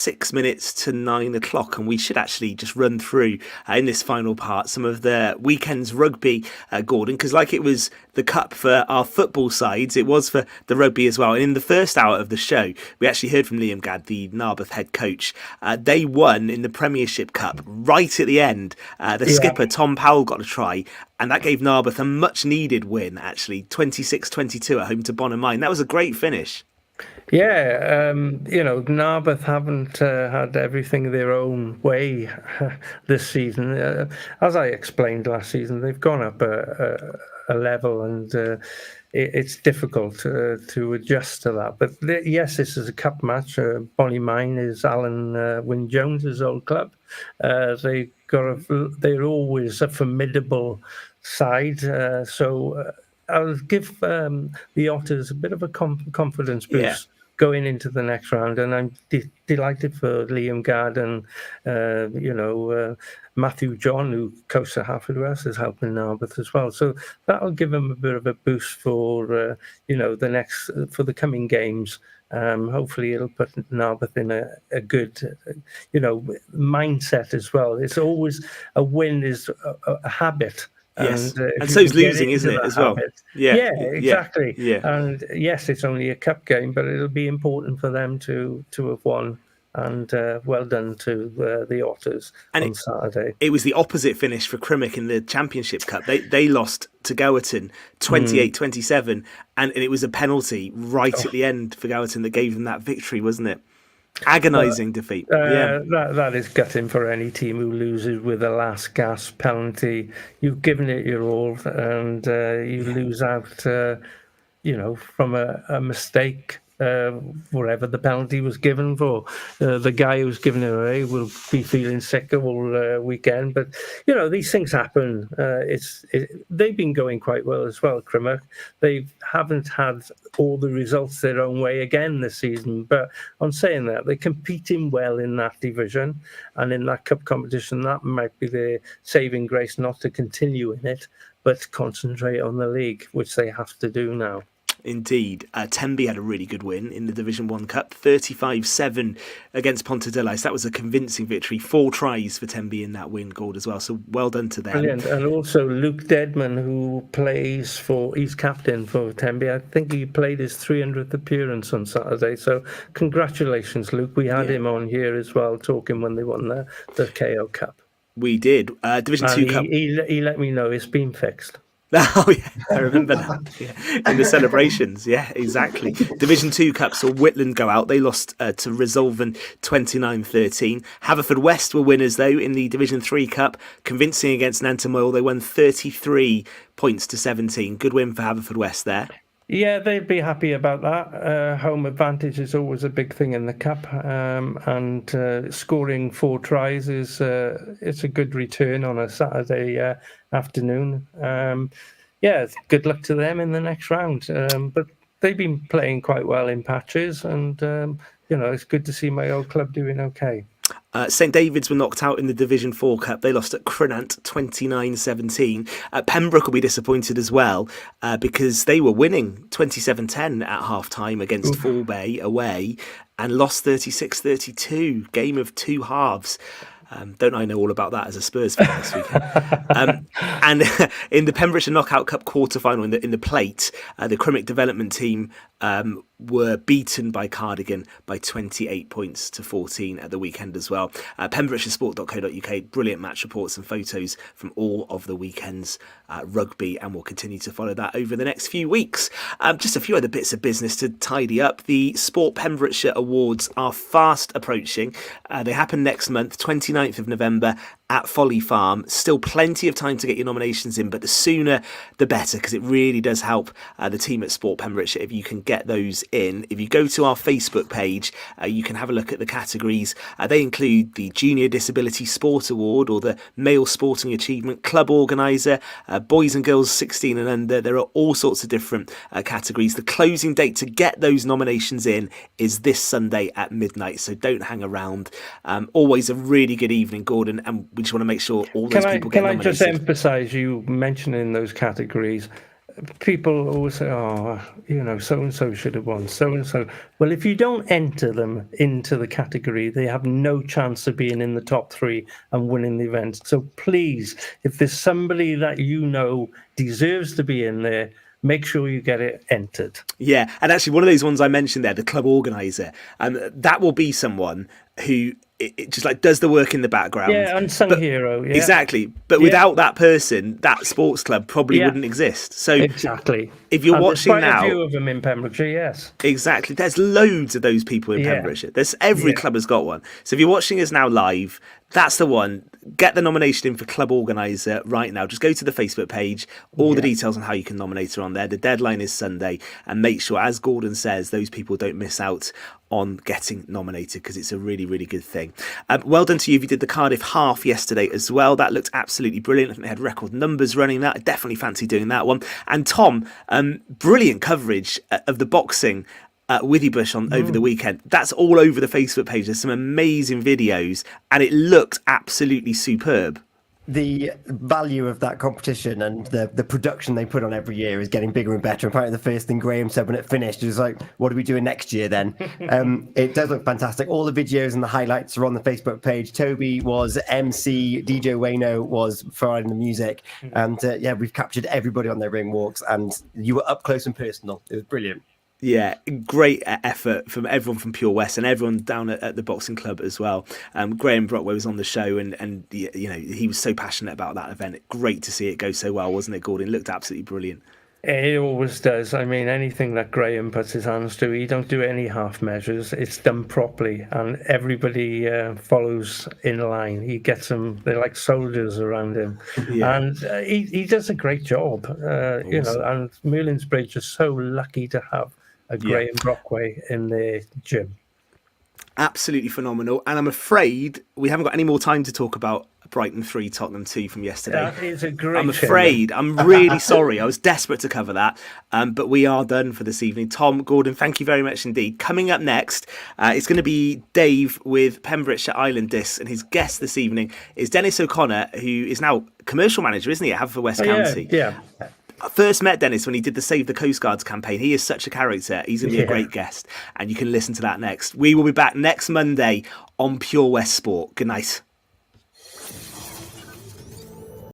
6 minutes to 9 o'clock, and we should actually just run through in this final part some of the weekend's rugby, Gordon, because like it was the cup for our football sides, it was for the rugby as well. And in the first hour of the show, we actually heard from Liam Gadd, the Narberth head coach. They won in the Premiership Cup right at the end. The skipper, Tom Powell, got a try, and that gave Narberth a much needed win, actually, 26-22 at home to Bonamine. That was a great finish. Yeah, Narberth haven't had everything their own way this season. As I explained last season, they've gone up a level, and it's difficult to adjust to that. But yes, this is a cup match. Bonamine is Alan Wynne-Jones's old club. They're always a formidable side. So I'll give the Otters a bit of a confidence boost going into the next round, and I'm delighted for Liam Gadd and Matthew John, who coached at Haverfordwest, is helping Narberth as well. So that'll give them a bit of a boost for for the coming games. Hopefully it'll put Narberth in a good mindset as well. It's always a win is a habit. Yes, and so's losing, isn't it, as well? Yeah, exactly. Yeah. And yes, it's only a cup game, but it'll be important for them to have won. And well done to the Otters on Saturday. It was the opposite finish for Crimmock in the Championship Cup. They lost to Gowerton 28-27, and it was a penalty right at the end for Gowerton that gave them that victory, wasn't it? Agonising defeat. That is gutting for any team who loses with a last gasp penalty. You've given it your all, and you lose out, from a mistake. Whatever the penalty was given for, the guy who's given it away will be feeling sick all weekend. But these things happen. They've been going quite well as well, Crimmock. They haven't had all the results their own way again this season. But on saying that, they're competing well in that division and in that cup competition. That might be their saving grace, not to continue in it, but concentrate on the league, which they have to do now. Indeed. Tenby had a really good win in the Division 1 Cup, 35-7 against Pontedilais. That was a convincing victory. 4 tries for Tenby in that win, Gord, as well. So well done to them. Brilliant. And also Luke Deadman, who he's captain for Tenby. I think he played his 300th appearance on Saturday. So congratulations, Luke. We had him on here as well, talking when they won the KO Cup. We did. Division 2 Cup. He let me know it's been fixed. Oh, yeah, I remember that. Yeah. In the celebrations, yeah, exactly. Division 2 Cup saw Whitland go out. They lost to Resolven 29-13. Haverfordwest were winners, though, in the Division 3 Cup, convincing against Nantymoyle. They won 33 points to 17. Good win for Haverfordwest there. Yeah, they'd be happy about that. Home advantage is always a big thing in the cup, and scoring 4 tries it's a good return on a Saturday afternoon. Good luck to them in the next round. But they've been playing quite well in patches, and it's good to see my old club doing okay. St David's were knocked out in the Division 4 Cup. They lost at Crynant 29-17. Pembroke will be disappointed as well because they were winning 27-10 at half-time against Fall Bay away and lost 36-32. Game of 2 halves. Don't I know all about that as a Spurs fan this weekend? And in the Pembrokeshire Knockout Cup quarter-final in the plate, the Crimmock development team were beaten by Cardigan by 28 points to 14 at the weekend as well. Pembrokeshiresport.co.uk, brilliant match reports and photos from all of the weekend's rugby, and we'll continue to follow that over the next few weeks. Just a few other bits of business to tidy up. The Sport Pembrokeshire Awards are fast approaching. They happen next month, 29th of November, at Folly Farm. Still plenty of time to get your nominations in, but the sooner the better, because it really does help the team at Sport Pembrokeshire if you can get those in. If you go to our Facebook page, you can have a look at the categories. They include the Junior Disability Sport Award or the Male Sporting Achievement Club Organiser, Boys and Girls 16 and Under. There are all sorts of different categories. The closing date to get those nominations in is this Sunday at midnight, so don't hang around. Always a really good evening, Gordon, and we just want to make sure all those people get nominated. Can I just emphasise you mentioning those categories? people always say, "Oh, so and so should have won, so and so." Well, if you don't enter them into the category, they have no chance of being in the top three and winning the event. So please, if there's somebody that deserves to be in there, make sure you get it entered. Yeah, and actually one of those ones I mentioned there, the club organizer, that will be someone who it just like does the work in the background. Yeah, unsung hero. Yeah. Exactly. But without that person, that sports club probably wouldn't exist. So exactly. If you're watching now, quite a few of them in Pembrokeshire, yes. Exactly. There's loads of those people in Pembrokeshire. There's every club has got one. So if you're watching us now live, that's the one. Get the nomination in for club organizer right now. Just go to the Facebook page. All the details on how you can nominate are on there. The deadline is Sunday, and make sure, as Gordon says, those people don't miss out on getting nominated, because it's a really, really good thing. Well done to you if you did the Cardiff Half yesterday as well. That looked absolutely brilliant. I think they had record numbers running that. I definitely fancy doing that one. And Tom, brilliant coverage of the boxing at Withybush over the weekend. That's all over the Facebook page. There's some amazing videos, and it looked absolutely superb. The value of that competition and the production they put on every year is getting bigger and better. Apparently the first thing Graham said when it finished was like, what are we doing next year then? It does look fantastic. All the videos and the highlights are on the Facebook page. Toby was MC, DJ Wayno was providing the music, and we've captured everybody on their ring walks, and you were up close and personal. It was brilliant. Yeah, great effort from everyone from Pure West and everyone down at the boxing club as well. Graham Brockway was on the show, and he was so passionate about that event. Great to see it go so well, wasn't it, Gordon? It looked absolutely brilliant. It always does. I mean, anything that Graham puts his hands to, he don't do any half measures. It's done properly, and everybody follows in line. He gets them; they're like soldiers around him, and he does a great job. Awesome. And Merlins Bridge is so lucky to have a Graham Brockway in their gym. Absolutely phenomenal. And I'm afraid we haven't got any more time to talk about Brighton 3, Tottenham 2 from yesterday. That is a great I'm afraid. I'm really sorry. I was desperate to cover that. But we are done for this evening. Tom, Gordon, thank you very much indeed. Coming up next, it's going to be Dave with Pembrokeshire Island Discs, and his guest this evening is Dennis O'Connor, who is now commercial manager, isn't he, at Haverford County? Yeah. I first met Dennis when he did the Save the Coast Guards campaign. He is such a character. He's going to be a great guest, and you can listen to that next. We will be back next Monday on Pure West Sport. Good night.